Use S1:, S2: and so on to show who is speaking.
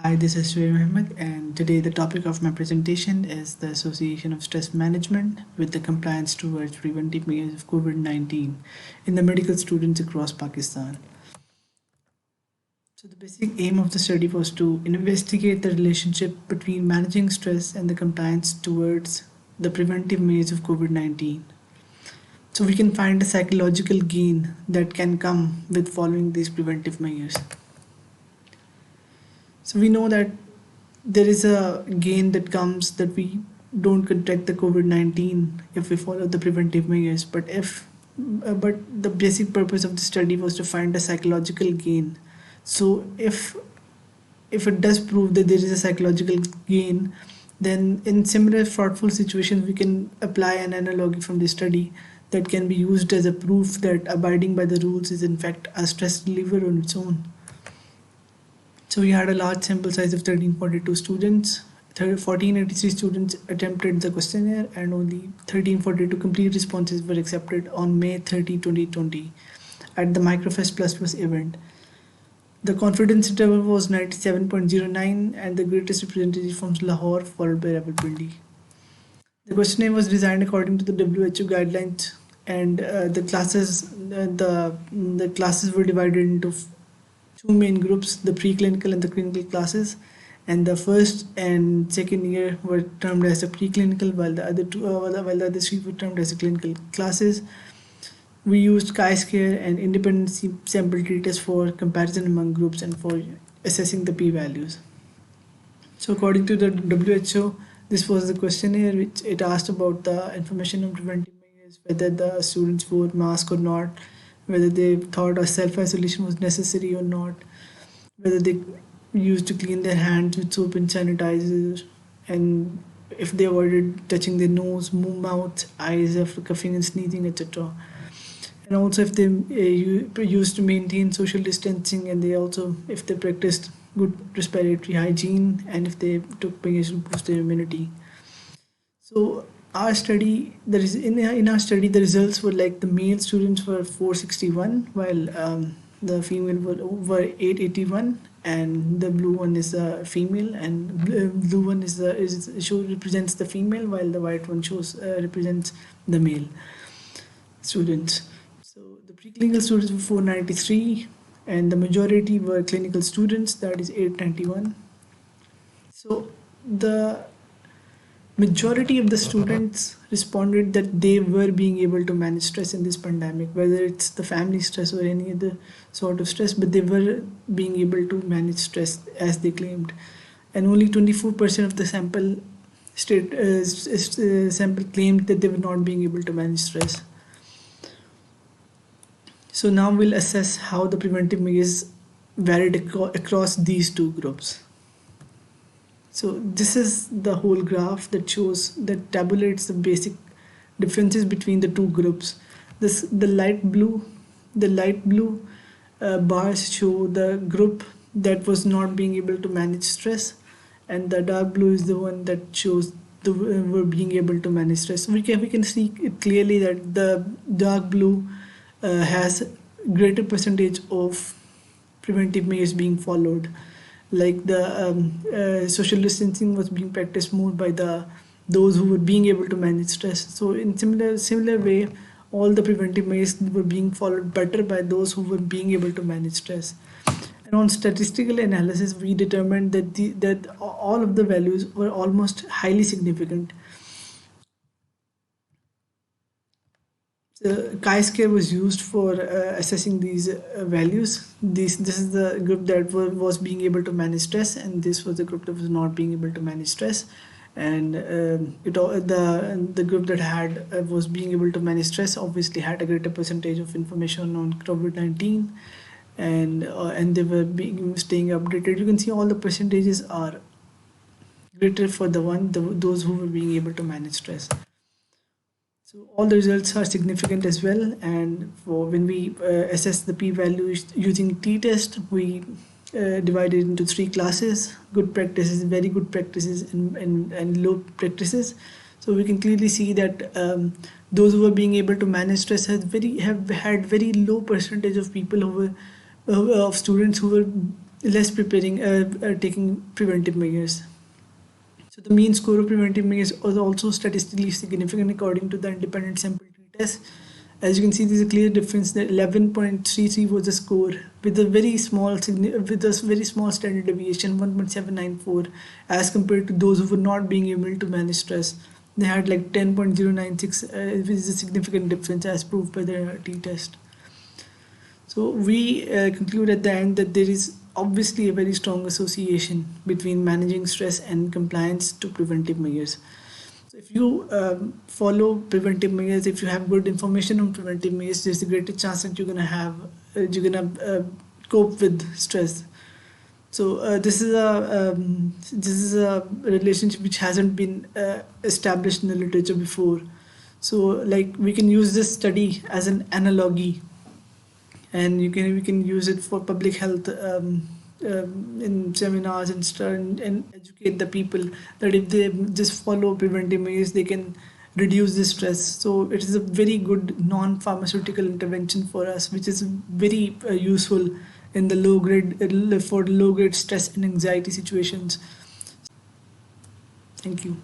S1: Hi, this is Shoaib Ahmed, and today the topic of my presentation is the association of stress management with the compliance towards preventive measures of COVID 19 in the medical students across Pakistan. So, the basic aim of the study was to investigate the relationship between managing stress and the compliance towards the preventive measures of COVID 19. So, we can find a psychological gain that can come with following these preventive measures. So, we know that there is a gain that comes that we don't contract the COVID-19 if we follow the preventive measures. But the basic purpose of the study was to find a psychological gain. So if it does prove that there is a psychological gain, then in similar fraudful situations we can apply an analogy from the study that can be used as a proof that abiding by the rules is in fact a stress reliever on its own. So we had a large sample size of 1342 students. 1483 students attempted the questionnaire and only 1342 complete responses were accepted on May 30, 2020 at the Microfest Plus Plus event. The confidence interval was 97.09 and the greatest representation from Lahore followed by Rawalpindi. The questionnaire was designed according to the WHO guidelines and the classes were divided into two main groups, the preclinical and the clinical classes, and the first and second year were termed as the preclinical while the other three were termed as the clinical classes. We used chi-square and independent sample t-test for comparison among groups and for assessing the p-values. So according to the WHO, this was the questionnaire which it asked about the information on preventive measures, whether the students wore mask or not, whether they thought a self-isolation was necessary or not, whether they used to clean their hands with soap and sanitizer, and if they avoided touching their nose, mouth, eyes after coughing and sneezing, etc. And also if they used to maintain social distancing, and they also if they practiced good respiratory hygiene, and if they took measures to boost their immunity. So our study, there is in our study, the results were like the male students were 461, while the female were 881, and the blue one is the female, and blue one represents the female, while the white one shows represents the male students. So the preclinical students were 493, and the majority were clinical students, that is 891. So the majority of the students responded that they were being able to manage stress in this pandemic, whether it's the family stress or any other sort of stress, but they were being able to manage stress as they claimed. And only 24% of the sample claimed that they were not being able to manage stress. So now we'll assess how the preventive measures varied across these two groups. So this is the whole graph that tabulates the basic differences between the two groups. The light blue bars show the group that was not being able to manage stress, and the dark blue is the one that shows the were being able to manage stress. So we can see it clearly that the dark blue has greater percentage of preventive measures being followed, like the social distancing was being practiced more by those who were being able to manage stress. So in similar way, all the preventive measures were being followed better by those who were being able to manage stress. And on statistical analysis, we determined that all of the values were almost highly significant. Chi-square was used for assessing these values. This is the group that was being able to manage stress, and this was the group that was not being able to manage stress. And the group that had was being able to manage stress obviously had a greater percentage of information on COVID-19, and they were staying updated. You can see all the percentages are greater for those who were being able to manage stress. So all the results are significant as well, and for when we assess the p-values using t-test, we divide it into three classes: good practices, very good practices, and low practices. So we can clearly see that those who are being able to manage stress have had very low percentage of people of students who were less preparing, taking preventive measures. So the mean score of preventive measures was also statistically significant according to the independent sample t-test. As you can see, there's a clear difference. That 11.33 was the score with a very small standard deviation, 1.794, as compared to those who were not being able to manage stress. They had like 10.096, which is a significant difference as proved by the t-test. So we conclude at the end that there is obviously a very strong association between managing stress and compliance to preventive measures. So if you follow preventive measures, if you have good information on preventive measures, there's a greater chance that you're gonna cope with stress. So this is a relationship which hasn't been established in the literature before. So like we can use this study as an analogy, and we can use it for public health, in seminars and stuff, and educate the people that if they just follow preventive measures, they can reduce the stress. So it is a very good non-pharmaceutical intervention for us, which is very useful in the low grade for low grade stress and anxiety situations. Thank you.